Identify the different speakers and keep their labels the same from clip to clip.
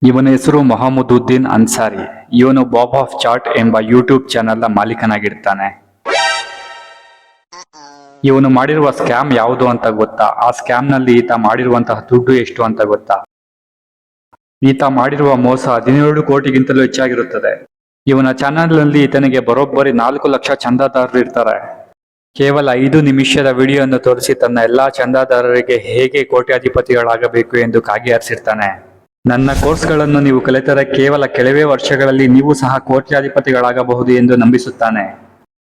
Speaker 1: ಇವನ ಹೆಸರು ಮೊಹಮ್ಮದುದ್ದೀನ್ ಅನ್ಸಾರಿ. ಇವನು ಬಾಬ್ ಆಫ್ ಚಾಟ್ ಎಂಬ ಯೂಟ್ಯೂಬ್ ಚಾನೆಲ್ನ ಮಾಲೀಕನಾಗಿರ್ತಾನೆ. ಇವನು ಮಾಡಿರುವ ಸ್ಕ್ಯಾಮ್ ಯಾವುದು ಅಂತ ಗೊತ್ತಾ? ಆ ಸ್ಕ್ಯಾಮ್ ನಲ್ಲಿ ಈತ ಮಾಡಿರುವಂತಹ ದುಡ್ಡು ಎಷ್ಟು ಅಂತ ಗೊತ್ತಾ? ಈತ ಮಾಡಿರುವ ಮೋಸ 17 ಕೋಟಿಗಿಂತಲೂ ಹೆಚ್ಚಾಗಿರುತ್ತದೆ. ಇವನ ಚಾನೆಲ್ ನಲ್ಲಿ ಈತನಿಗೆ ಬರೋಬ್ಬರಿ 4 ಲಕ್ಷ ಚಂದಾದಾರರು ಇರ್ತಾರೆ. ಕೇವಲ 5 ನಿಮಿಷದ ವಿಡಿಯೋವನ್ನು ತೋರಿಸಿ ತನ್ನ ಎಲ್ಲಾ ಚಂದಾದಾರರಿಗೆ ಹೇಗೆ ಕೋಟ್ಯಾಧಿಪತಿಗಳಾಗಬೇಕು ಎಂದು ಕಾಗಿ ಹರಿಸಿರ್ತಾನೆ. ನನ್ನ ಕೋರ್ಸ್ಗಳನ್ನು ನೀವು ಕಲಿತರೆ ಕೇವಲ ಕೆಲವೇ ವರ್ಷಗಳಲ್ಲಿ ನೀವು ಸಹ ಕೋಟ್ಯಾಧಿಪತಿಗಳಾಗಬಹುದು ಎಂದು ನಂಬಿಸುತ್ತಾನೆ.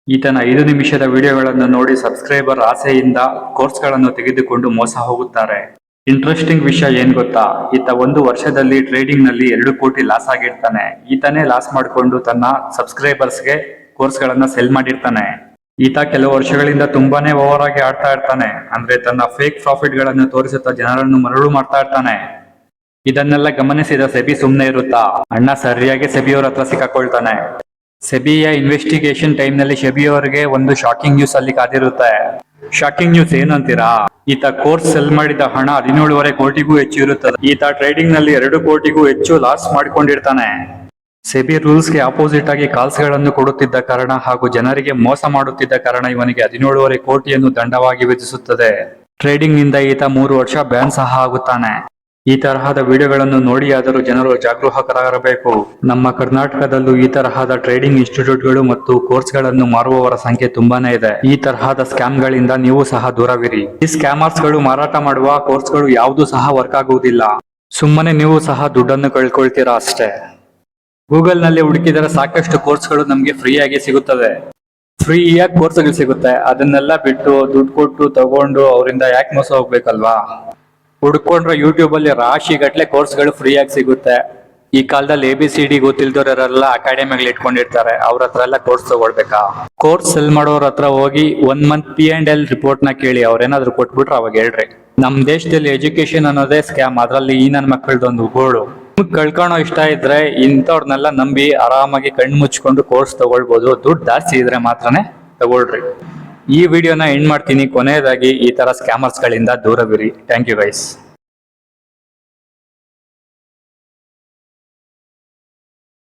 Speaker 1: ಈತನ 5 ನಿಮಿಷದ ವಿಡಿಯೋಗಳನ್ನು ನೋಡಿ ಸಬ್ಸ್ಕ್ರೈಬರ್ ಆಸೆಯಿಂದ ಕೋರ್ಸ್ಗಳನ್ನು ತೆಗೆದುಕೊಂಡು ಮೋಸ ಹೋಗುತ್ತಾರೆ. ಇಂಟ್ರೆಸ್ಟಿಂಗ್ ವಿಷಯ ಏನ್ ಗೊತ್ತಾ? ಈತ 1 ವರ್ಷದಲ್ಲಿ ಟ್ರೇಡಿಂಗ್ ನಲ್ಲಿ 2 ಕೋಟಿ ಲಾಸ್ ಆಗಿರ್ತಾನೆ. ಈತನೇ ಲಾಸ್ ಮಾಡಿಕೊಂಡು ತನ್ನ ಸಬ್ಸ್ಕ್ರೈಬರ್ಸ್ಗೆ ಕೋರ್ಸ್ಗಳನ್ನ ಸೆಲ್ ಮಾಡಿರ್ತಾನೆ. ಈತ ಕೆಲವು ವರ್ಷಗಳಿಂದ ತುಂಬಾನೇ ಓವರ್ ಆಗಿ ಆಡ್ತಾ ಇರ್ತಾನೆ. ಅಂದ್ರೆ ತನ್ನ ಫೇಕ್ ಪ್ರಾಫಿಟ್ ಗಳನ್ನು ತೋರಿಸುತ್ತಾ ಜನರನ್ನು ಮರಳು ಮಾಡ್ತಾ ಇರ್ತಾನೆ. ಇದನ್ನೆಲ್ಲ ಗಮನಿಸಿದ ಸೆಬಿ ಸುಮ್ನೆ ಇರುತ್ತಾ? ಅಣ್ಣ ಸರಿಯಾಗಿ ಸೆಬಿಯವರ ಹತ್ರ ಸಿಕ್ಕಾಕೊಳ್ತಾನೆ. ಸೆಬಿಯ ಇನ್ವೆಸ್ಟಿಗೇಷನ್ ಟೈಮ್ ನಲ್ಲಿ ಸೆಬಿಯವರಿಗೆ ಒಂದು ಶಾಕಿಂಗ್ ನ್ಯೂಸ್ ಅಲ್ಲಿ ಕಾದಿರುತ್ತೆ. ಶಾಕಿಂಗ್ ನ್ಯೂಸ್ ಏನು ಅಂತೀರಾ? ಈತ ಕೋರ್ಸ್ ಸೆಲ್ ಮಾಡಿದ ಹಣ 17.5 ಕೋಟಿಗೂ ಹೆಚ್ಚು ಇರುತ್ತದೆ. ಈತ ಟ್ರೇಡಿಂಗ್ ನಲ್ಲಿ 2 ಕೋಟಿಗೂ ಹೆಚ್ಚು ಲಾಸ್ ಮಾಡಿಕೊಂಡಿರ್ತಾನೆ. ಸೆಬಿ ರೂಲ್ಸ್ ಗೆ ಆಪೋಸಿಟ್ ಆಗಿ ಕಾಲ್ಸ್ ಗಳನ್ನು ಕೊಡುತ್ತಿದ್ದ ಕಾರಣ ಹಾಗೂ ಜನರಿಗೆ ಮೋಸ ಮಾಡುತ್ತಿದ್ದ ಕಾರಣ ಇವನಿಗೆ 17.5 ಕೋಟಿಯನ್ನು ದಂಡವಾಗಿ ವಿಧಿಸುತ್ತದೆ. ಟ್ರೇಡಿಂಗ್ ನಿಂದ ಈತ 3 ವರ್ಷ ಬ್ಯಾನ್ ಸಹ ಆಗುತ್ತಾನೆ. ಈ ತರಹದ ವಿಡಿಯೋಗಳನ್ನು ನೋಡಿಯಾದರೂ ಜನರು ಜಾಗರೂಕರಾಗಿರಬೇಕು. ನಮ್ಮ ಕರ್ನಾಟಕದಲ್ಲೂ ಈ ತರಹದ ಟ್ರೇಡಿಂಗ್ ಇನ್ಸ್ಟಿಟ್ಯೂಟ್ಗಳು ಮತ್ತು ಕೋರ್ಸ್ಗಳನ್ನು ಮಾರುವವರ ಸಂಖ್ಯೆ ತುಂಬಾನೇ ಇದೆ. ಈ ತರಹದ ಸ್ಕ್ಯಾಮ್ಗಳಿಂದ ನೀವು ಸಹ ದೂರವಿರಿ. ಈ ಸ್ಕ್ಯಾಮರ್ಸ್ಗಳು ಮಾರಾಟ ಮಾಡುವ ಕೋರ್ಸ್ಗಳು ಯಾವುದೂ ಸಹ ವರ್ಕ್ ಆಗುವುದಿಲ್ಲ. ಸುಮ್ಮನೆ ನೀವು ಸಹ ದುಡ್ಡನ್ನು ಕಳ್ಕೊಳ್ತೀರಾ ಅಷ್ಟೇ. ಗೂಗಲ್ ನಲ್ಲಿ ಹುಡುಕಿದರೆ ಸಾಕಷ್ಟು ಕೋರ್ಸ್ಗಳು ನಮ್ಗೆ ಫ್ರೀ ಆಗಿ ಸಿಗುತ್ತದೆ. ಫ್ರೀಯಾಗಿ ಕೋರ್ಸ್ಗಳು ಸಿಗುತ್ತೆ. ಅದನ್ನೆಲ್ಲ ಬಿಟ್ಟು ದುಡ್ಡು ಕೊಟ್ಟು ತಗೊಂಡು ಅವರಿಂದ ಯಾಕೆ ಮೋಸ ಹೋಗ್ಬೇಕಲ್ವಾ? ಹುಡ್ಕೊಂಡ್ರೆ ಯೂಟ್ಯೂಬ್ ಅಲ್ಲಿ ರಾಶಿ ಗಟ್ಲೆ ಕೋರ್ಸ್ಗಳು ಫ್ರೀ ಆಗಿ ಸಿಗುತ್ತೆ. ಈ ಕಾಲದಲ್ಲಿ ABCD ಗೊತ್ತಿಲ್ದವರೆಲ್ಲ ಅಕಾಡೆಮಿಗಳು ಇಟ್ಕೊಂಡಿರ್ತಾರೆ. ಅವ್ರ ಹತ್ರ ಎಲ್ಲ ಕೋರ್ಸ್ ತಗೊಳ್ಬೇಕಾ? ಕೋರ್ಸ್ ಸೆಲ್ ಮಾಡೋರ ಹತ್ರ ಹೋಗಿ 1 ಮಂತ್ P&L ರಿಪೋರ್ಟ್ ನ ಕೇಳಿ. ಅವ್ರೇನಾದ್ರು ಕೊಟ್ಬಿಟ್ರೆ ಅವಾಗ ಹೇಳ್ರಿ. ನಮ್ ದೇಶದಲ್ಲಿ ಎಜುಕೇಶನ್ ಅನ್ನೋದೇ ಸ್ಕ್ಯಾಮ್. ಅದ್ರಲ್ಲಿ ಈ ನನ್ನ ಮಕ್ಕಳದೊಂದು ಗೋಳು. ಕಳ್ಕೊಳೋ ಇಷ್ಟ ಇದ್ರೆ ಇಂಥವ್ರನ್ನೆಲ್ಲ ನಂಬಿ ಆರಾಮಾಗಿ ಕಣ್ಣು ಮುಚ್ಕೊಂಡು ಕೋರ್ಸ್ ತಗೊಳ್ಬಹುದು. ದುಡ್ಡು ಜಾಸ್ತಿ ಇದ್ರೆ ಮಾತ್ರನೇ ತಗೊಳ್ರಿ. ಈ ವಿಡಿಯೋನ ಎಂಡ್ ಮಾಡ್ತೀನಿ. ಕೊನೆಯದಾಗಿ ಈ ತರ ಸ್ಕ್ಯಾಮರ್ಸ್ ಗಳಿಂದ ದೂರವಿರಿ. Thank you guys.